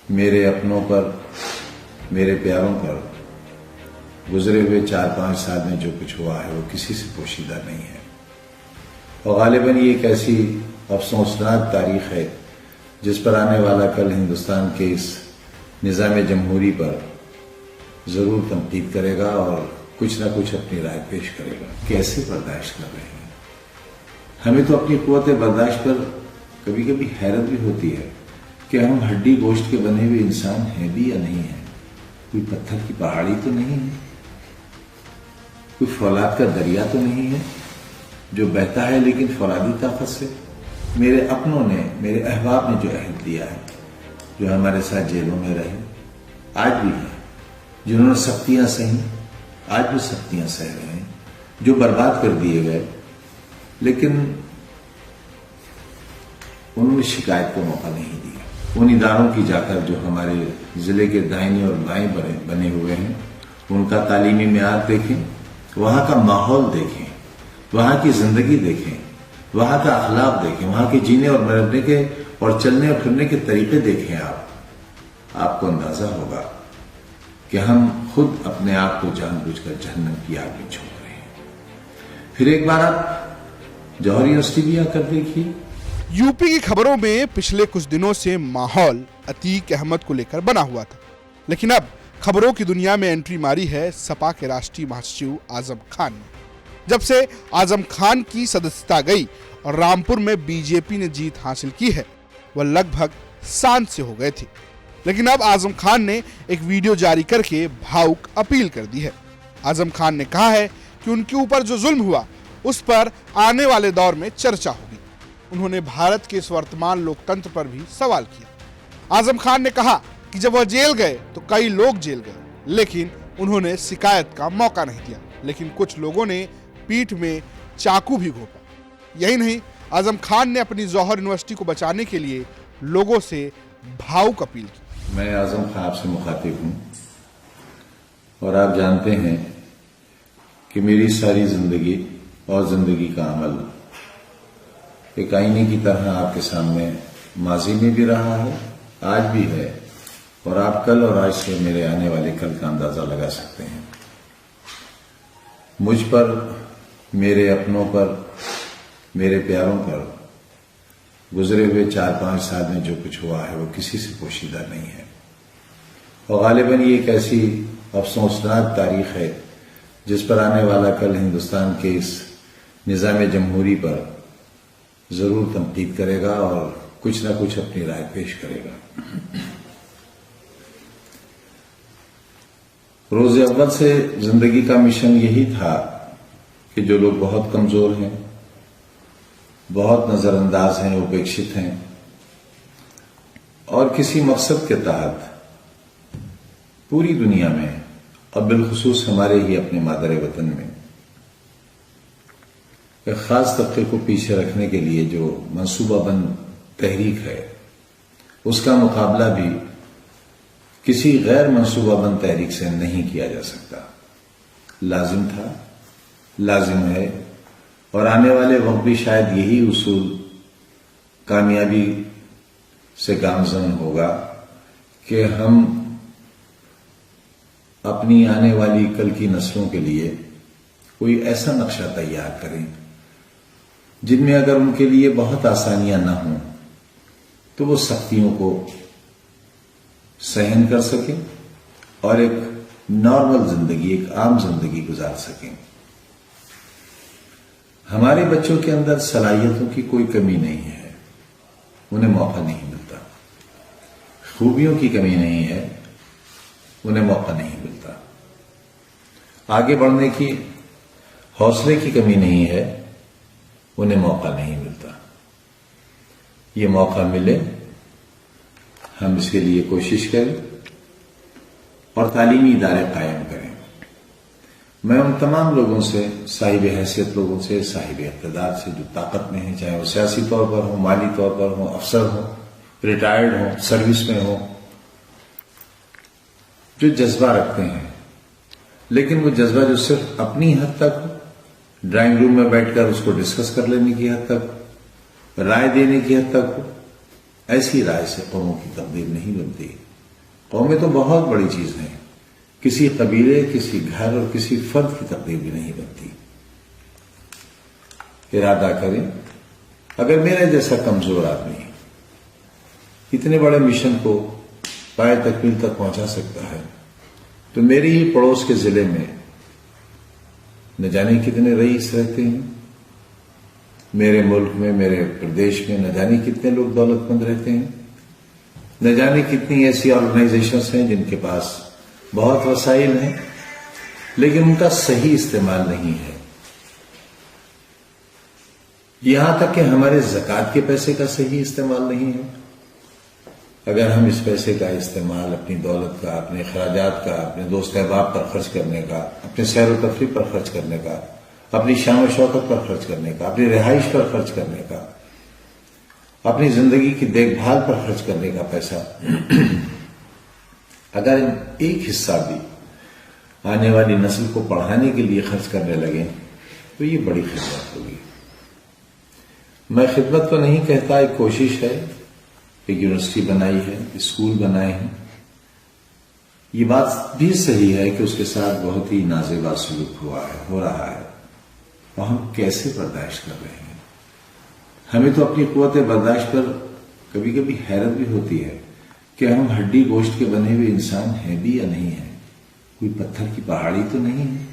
میرے اپنوں پر، میرے پیاروں پر گزرے ہوئے 4-5 سال میں جو کچھ ہوا ہے وہ کسی سے پوشیدہ نہیں ہے، اور غالباً یہ ایک ایسی افسوسناک تاریخ ہے جس پر آنے والا کل ہندوستان کے اس نظام جمہوری پر ضرور تنقید کرے گا اور کچھ نہ کچھ اپنی رائے پیش کرے گا۔ کیسے برداشت کر رہے ہیں؟ ہمیں تو اپنی قوت برداشت پر کبھی کبھی حیرت بھی ہوتی ہے کہ ہم ہڈی گوشت کے بنے ہوئے انسان ہیں بھی یا نہیں ہیں، کوئی پتھر کی پہاڑی تو نہیں ہے، کوئی فولاد کا دریا تو نہیں ہے جو بہتا ہے لیکن فولادی طاقت سے۔ میرے اپنوں نے، میرے احباب نے جو عہد دیا ہے، جو ہمارے ساتھ جیلوں میں رہے، آج بھی ہیں، جنہوں نے سختیاں سہیں، آج بھی سختیاں سہ رہے ہیں، جو برباد کر دیے گئے لیکن انہوں نے شکایت کا موقع نہیں دیا۔ ان اداروں کی جا کر جو ہمارے ضلع کے دائیں اور بائیں بنے ہوئے ہیں، ان کا تعلیمی معیار دیکھیں، وہاں کا ماحول دیکھیں، وہاں کی زندگی دیکھیں، وہاں کا اخلاق دیکھیں، وہاں کے جینے اور مرنے کے اور چلنے اور پھرنے کے طریقے دیکھیں۔ آپ کو اندازہ ہوگا کہ ہم خود اپنے آپ کو جان بوجھ کر جہنم کی آگ میں جھونک رہے ہیں۔ پھر ایک بار آپ جوہر یونیورسٹی بھی آ کر دیکھیے۔ یوپی کی خبروں میں پچھلے کچھ دنوں سے ماحول عتیق احمد کو لے کر بنا ہوا تھا، لیکن اب خبروں کی دنیا میں انٹری ماری ہے سپا کے راشٹریہ مہاسچیو اعظم خان نے۔ جب سے اعظم خان کی صدارت گئی اور رامپور میں بی جے پی نے جیت حاصل کی ہے، وہ لگ بھگ شانت سے ہو گئے تھے، لیکن اب اعظم خان نے ایک ویڈیو جاری کر کے بھاؤک اپیل کر دی ہے۔ اعظم خان نے کہا ہے کہ ان کے اوپر جو ظلم ہوا اس پر آنے والے دور میں چرچا ہوگی۔ انہوں نے بھارت کے اس ورتمان لوکتنتر پر بھی سوال کیا۔ اعظم خان نے کہا کہ جب وہ جیل گئے تو کئی لوگ جیل گئے، لیکن انہوں نے شکایت کا موقع نہیں دیا، لیکن کچھ لوگوں نے پیٹھ میں چاقو بھی گھونپا۔ یہی نہیں، اعظم خان نے اپنی جوہر یونیورسٹی کو بچانے کے لیے لوگوں سے بھاؤک اپیل کی۔ میں اعظم خان آپ سے مخاطب ہوں، اور آپ جانتے ہیں کہ میری ساری زندگی اور زندگی کا عمل ایک آئینے کی طرح آپ کے سامنے ماضی میں بھی رہا ہے، آج بھی ہے، اور آپ کل اور آج سے میرے آنے والے کل کا اندازہ لگا سکتے ہیں۔ مجھ پر، میرے اپنوں پر، میرے پیاروں پر گزرے ہوئے 4-5 سال میں جو کچھ ہوا ہے وہ کسی سے پوشیدہ نہیں ہے، اور غالباً یہ ایک ایسی افسوسناک تاریخ ہے جس پر آنے والا کل ہندوستان کے اس نظام جمہوری پر ضرور تنقید کرے گا اور کچھ نہ کچھ اپنی رائے پیش کرے گا۔ روز اول سے زندگی کا مشن یہی تھا کہ جو لوگ بہت کمزور ہیں، بہت نظر انداز ہیں، اپیکشت ہیں، اور کسی مقصد کے تحت پوری دنیا میں اور بالخصوص ہمارے ہی اپنے مادر وطن میں ایک خاص طبقے کو پیچھے رکھنے کے لیے جو منصوبہ بند تحریک ہے، اس کا مقابلہ بھی کسی غیر منصوبہ بند تحریک سے نہیں کیا جا سکتا۔ لازم تھا، لازم ہے، اور آنے والے وقت بھی شاید یہی اصول کامیابی سے گامزن ہوگا کہ ہم اپنی آنے والی کل کی نسلوں کے لیے کوئی ایسا نقشہ تیار کریں جن میں اگر ان کے لیے بہت آسانیاں نہ ہوں تو وہ سختیوں کو سہن کر سکیں اور ایک نارمل زندگی، ایک عام زندگی گزار سکیں۔ ہمارے بچوں کے اندر صلاحیتوں کی کوئی کمی نہیں ہے، انہیں موقع نہیں ملتا، خوبیوں کی کمی نہیں ہے، انہیں موقع نہیں ملتا، آگے بڑھنے کی حوصلے کی کمی نہیں ہے، انہیں موقع نہیں ملتا۔ یہ موقع ملے، ہم اس کے لیے کوشش کریں اور تعلیمی ادارے قائم کریں۔ میں ان تمام لوگوں سے، صاحب حیثیت لوگوں سے، صاحب اقتدار سے جو طاقت میں ہیں، چاہے وہ سیاسی طور پر ہوں، مالی طور پر ہوں، افسر ہوں، ریٹائرڈ ہوں، سروس میں ہوں، جو جذبہ رکھتے ہیں، لیکن وہ جذبہ جو صرف اپنی حد تک ڈرائنگ روم میں بیٹھ کر اس کو ڈسکس کر لینے کی حد تک، رائے دینے کی حد تک، ایسی رائے سے قوموں کی تقدیر نہیں بنتی۔ قومیں تو بہت بڑی چیز ہیں، کسی قبیلے، کسی گھر اور کسی فرد کی تقدیر بھی نہیں بنتی۔ ارادہ کریں، اگر میرے جیسا کمزور آدمی اتنے بڑے مشن کو پائے تکمیل تک پہنچا سکتا ہے تو میری ہی پڑوس کے ضلع میں نہ جانے کتنے رئیس رہتے ہیں، میرے ملک میں، میرے پردیش میں نہ جانے کتنے لوگ دولت مند رہتے ہیں، نہ جانے کتنی ایسی آرگنائزیشنز ہیں جن کے پاس بہت وسائل ہیں لیکن ان کا صحیح استعمال نہیں ہے۔ یہاں تک کہ ہمارے زکوٰۃ کے پیسے کا صحیح استعمال نہیں ہے۔ اگر ہم اس پیسے کا استعمال اپنی دولت کا، اپنے اخراجات کا، اپنے دوست احباب پر خرچ کرنے کا، اپنے سیر و تفریح پر خرچ کرنے کا، اپنی شان و شوکت پر خرچ کرنے کا، اپنی رہائش پر خرچ کرنے کا، اپنی زندگی کی دیکھ بھال پر خرچ کرنے کا پیسہ اگر ایک حصہ بھی آنے والی نسل کو پڑھانے کے لیے خرچ کرنے لگیں تو یہ بڑی خدمت ہوگی۔ میں خدمت تو نہیں کہتا، ایک کوشش ہے، ایک یونیورسٹی بنائی ہے، اسکول بنائے ہیں، یہ بات بھی صحیح ہے کہ اس کے ساتھ بہت ہی نازیبا سلوک ہو رہا ہے، اور ہم کیسے برداشت کر رہے ہیں؟ ہمیں تو اپنی قوت برداشت پر کبھی کبھی حیرت بھی ہوتی ہے کہ ہم ہڈی گوشت کے بنے ہوئے انسان ہیں بھی یا نہیں ہیں، کوئی پتھر کی پہاڑی تو نہیں ہے،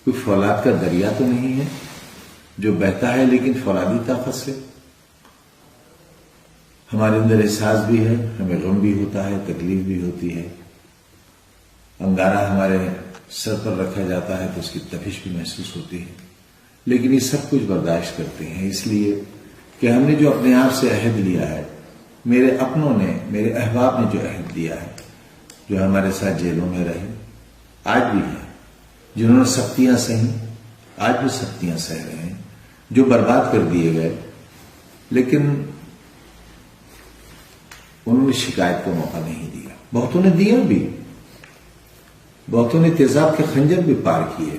کوئی فولاد کا دریا تو نہیں ہے جو بہتا ہے لیکن فولادی طاقت سے۔ ہمارے اندر احساس بھی ہے، ہمیں غم بھی ہوتا ہے، تکلیف بھی ہوتی ہے، انگارہ ہمارے سر پر رکھا جاتا ہے تو اس کی تپش بھی محسوس ہوتی ہے، لیکن یہ سب کچھ برداشت کرتے ہیں اس لیے کہ ہم نے جو اپنے آپ سے عہد لیا ہے، میرے اپنوں نے، میرے احباب نے جو عہد دیا ہے، جو ہمارے ساتھ جیلوں میں رہے، آج بھی ہیں، جنہوں نے سختیاں سہیں، آج بھی سختیاں سہ رہے ہیں، جو برباد کر دیے گئے لیکن انہوں نے شکایت کا موقع نہیں دیا، بہتوں نے دیا بھی، بہتوں نے تیزاب کے خنجر بھی پار کیے،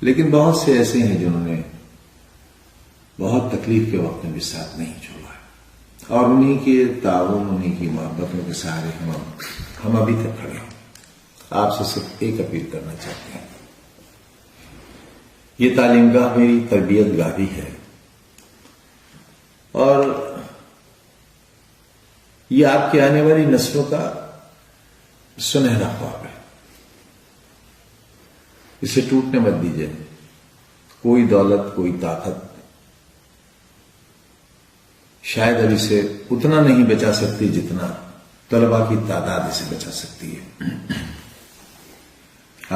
لیکن بہت سے ایسے ہیں جنہوں نے بہت تکلیف کے وقت میں بھی ساتھ نہیں چھوڑا ہے، اور انہی کے تعاون، انہی کی محبتوں کے سہارے ہم ابھی تک کھڑے ہیں۔ آپ سے صرف ایک اپیل کرنا چاہتے ہیں، یہ تعلیم گاہ میری تربیت گاہ بھی ہے، اور یہ آپ کے آنے والی نسلوں کا سنہرا خواب ہے، اسے ٹوٹنے مت دیجیے۔ کوئی دولت، کوئی طاقت شاید اب اسے اتنا نہیں بچا سکتی جتنا طلباء کی تعداد اسے بچا سکتی ہے۔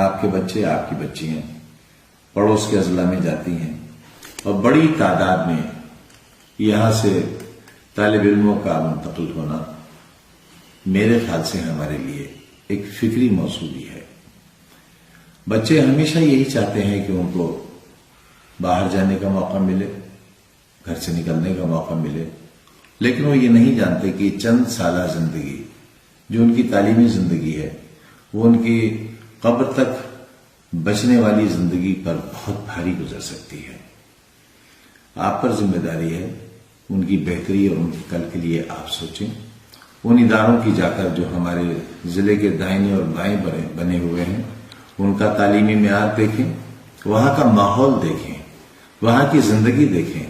آپ کے بچے، آپ کی بچیاں پڑوس کے اضلاع میں جاتی ہیں اور بڑی تعداد میں یہاں سے طالب علموں کا منتقل ہونا میرے خیال سے ہمارے لیے ایک فکری موضوع بھی ہے۔ بچے ہمیشہ یہی چاہتے ہیں کہ ان کو باہر جانے کا موقع ملے، گھر سے نکلنے کا موقع ملے، لیکن وہ یہ نہیں جانتے کہ چند سالہ زندگی جو ان کی تعلیمی زندگی ہے وہ ان کی قبر تک بچنے والی زندگی پر بہت بھاری گزر سکتی ہے۔ آپ پر ذمہ داری ہے ان کی بہتری اور ان کے کل کے لیے آپ سوچیں۔ ان اداروں کی جا کر جو ہمارے ضلع کے دائیں اور بائیں بنے ہوئے ہیں ان کا تعلیمی معیار دیکھیں، وہاں کا ماحول دیکھیں، وہاں کی زندگی دیکھیں،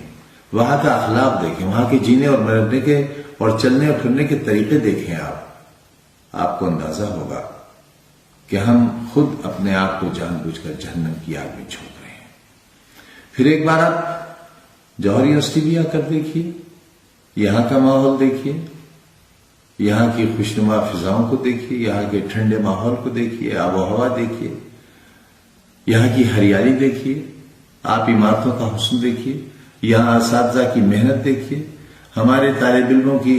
وہاں کا اخلاق دیکھیں، وہاں کے جینے اور مرنے کے اور چلنے اور پھرنے کے طریقے دیکھیں۔ آپ کو اندازہ ہوگا کہ ہم خود اپنے آپ کو جان بوجھ کر جہنم کی آگ میں جھونک رہے ہیں۔ پھر ایک بار آپ جوہر یونیورسٹی بھی آ کر دیکھیے، یہاں کا ماحول دیکھیے، یہاں کی خوشنما فضاؤں کو دیکھیے، یہاں کے ٹھنڈے ماحول کو دیکھیے، آب و ہوا دیکھیے، یہاں کی ہریالی دیکھیے، آپ عمارتوں کا حسن دیکھیے، یہاں اساتذہ کی محنت دیکھیے، ہمارے طالب علموں کی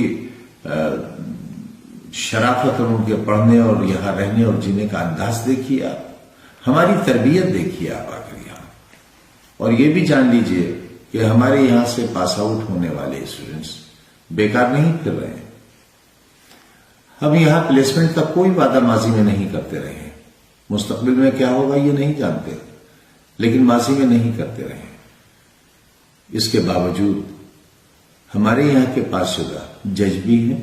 شرافت اور ان کے پڑھنے اور یہاں رہنے اور جینے کا انداز دیکھیے، آپ ہماری تربیت دیکھیے آپ آ کر یہاں، اور یہ بھی جان لیجئے کہ ہمارے یہاں سے پاس آؤٹ ہونے والے اسٹوڈنٹس بیکار نہیں پھر رہے ہیں۔ ہم یہاں پلیسمنٹ کا کوئی وعدہ ماضی میں نہیں کرتے رہے ہیں، مستقبل میں کیا ہوگا یہ نہیں جانتے، لیکن ماضی میں نہیں کرتے رہے ہیں۔ اس کے باوجود ہمارے یہاں کے پاس شدہ جج بھی ہیں،